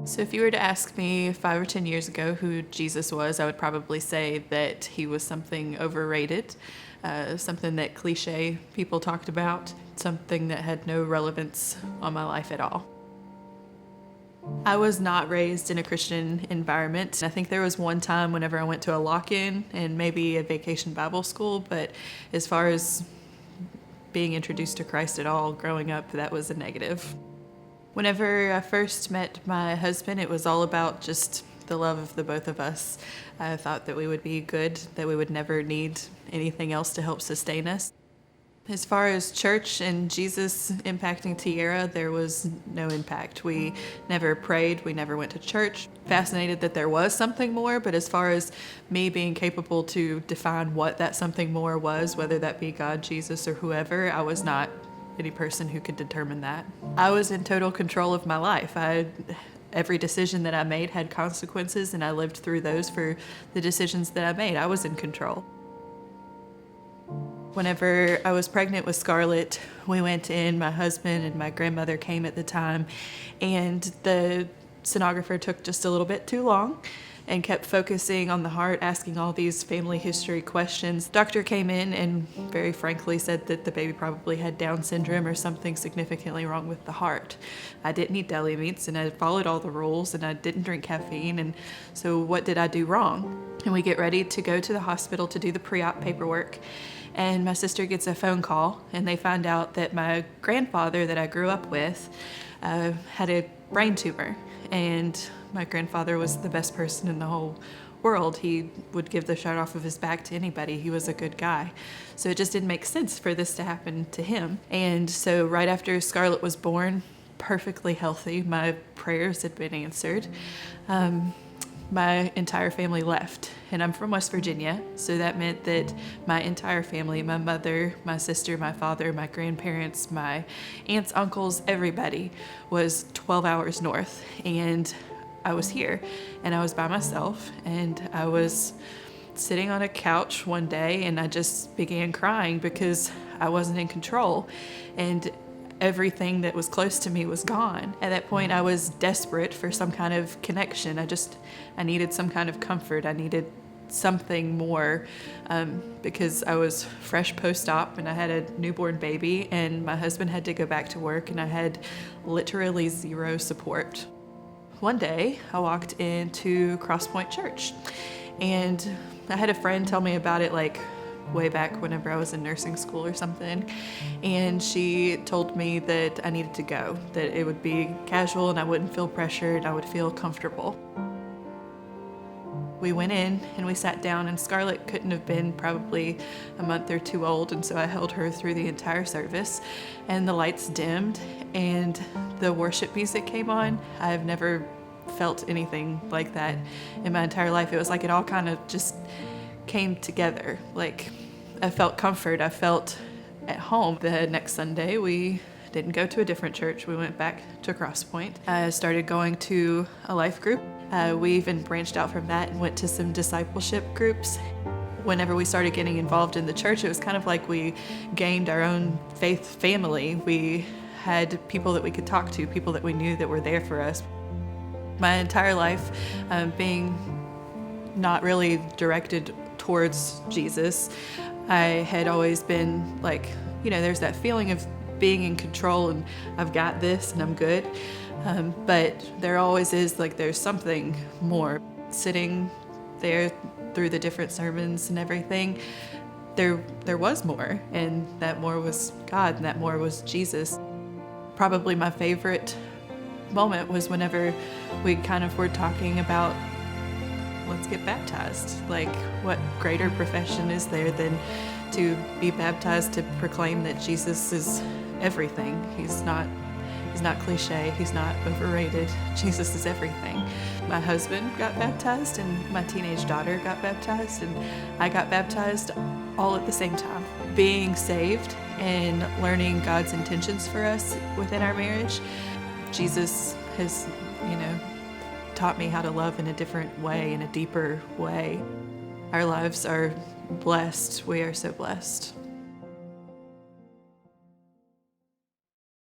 So if you were to ask me 5 or 10 years ago who Jesus was, I would probably say that he was something overrated, something that cliche people talked about, something that had no relevance on my life at all. I was not raised in a Christian environment. I think there was one time whenever I went to a lock-in and maybe a vacation Bible school, but as far as being introduced to Christ at all growing up, that was a negative. Whenever I first met my husband, it was all about just the love of the both of us. I thought that we would be good, that we would never need anything else to help sustain us. As far as church and Jesus impacting Tierra, there was no impact. We never prayed, we never went to church. Fascinated that there was something more, but as far as me being capable to define what that something more was, whether that be God, Jesus, or whoever, I was not any person who could determine that. I was in total control of my life. Every decision that I made had consequences, and I lived through those for the decisions that I made. I was in control. Whenever I was pregnant with Scarlett, we went in, my husband and my grandmother came at the time, and the sonographer took just a little bit too long and kept focusing on the heart, asking all these family history questions. Doctor came in and very frankly said that the baby probably had Down syndrome or something significantly wrong with the heart. I didn't eat deli meats and I followed all the rules and I didn't drink caffeine, and so what did I do wrong? And we get ready to go to the hospital to do the pre-op paperwork, and my sister gets a phone call and they find out that my grandfather that I grew up with had a brain tumor, and my grandfather was the best person in the whole world. He would give the shirt off of his back to anybody. He was a good guy. So it just didn't make sense for this to happen to him. And so right after Scarlett was born, perfectly healthy, my prayers had been answered, my entire family left. And I'm from West Virginia, so that meant that my entire family, my mother, my sister, my father, my grandparents, my aunts, uncles, everybody was 12 hours north. And I was here, and I was by myself, and I was sitting on a couch one day, and I just began crying because I wasn't in control, and everything that was close to me was gone. At that point, I was desperate for some kind of connection. I needed some kind of comfort. I needed something more because I was fresh post-op and I had a newborn baby, and my husband had to go back to work, and I had literally zero support. One day, I walked into CrossPointe Church, and I had a friend tell me about it like way back whenever I was in nursing school or something, and she told me that I needed to go, that it would be casual and I wouldn't feel pressured, I would feel comfortable. We went in and we sat down, and Scarlett couldn't have been probably a month or two old, and so I held her through the entire service, and the lights dimmed and the worship music came on. I've never felt anything like that in my entire life. It was like it all kind of just came together. Like I felt comfort, I felt at home. The next Sunday we didn't go to a different church. We went back to CrossPointe. I started going to a life group. We even branched out from that and went to some discipleship groups. Whenever we started getting involved in the church, it was kind of like we gained our own faith family. We had people that we could talk to, people that we knew that were there for us. My entire life being not really directed towards Jesus, I had always been like, there's that feeling of being in control and I've got this and I'm good. But there always is there's something more. Sitting there through the different sermons and everything, there was more, and that more was God, and that more was Jesus. Probably my favorite moment was whenever we kind of were talking about, let's get baptized. Like, what greater profession is there than to be baptized, to proclaim that Jesus is everything. He's not cliche, he's not overrated. Jesus is everything. My husband got baptized and my teenage daughter got baptized, and I got baptized all at the same time. Being saved and learning God's intentions for us within our marriage, Jesus has, taught me how to love in a different way, in a deeper way. Our lives are blessed. We are so blessed.